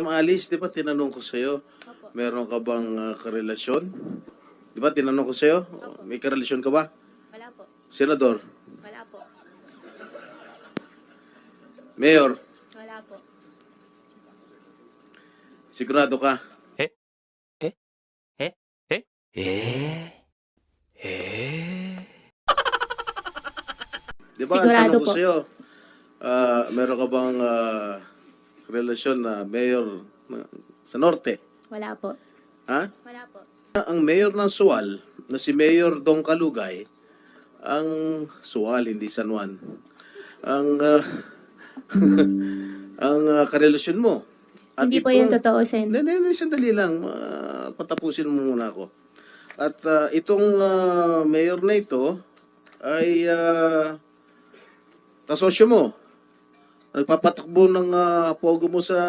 Alice, di ba tinanong ko sa'yo, Opo. meron ka bang karelasyon? Di ba tinanong ko sa'yo, may karelasyon ka ba? Wala po. Senador? Wala po. Mayor? Wala po. Sigurado ka? Di ba ang Sigurado tanong ko po. sa'yo, meron ka bang relasyon na mayor sa Norte? Wala po. Ha? Wala po. Ang mayor ng Sual, na si Mayor Dong Kalugay, ang Sual, hindi San Juan, ang ang karelasyon mo. At Hindi po yung totoo, Sen. Hindi, sandali lang. Patapusin mo muna ako. At itong mayor na ito ay kasosyo mo. Nagpapatakbo ng pogo mo sa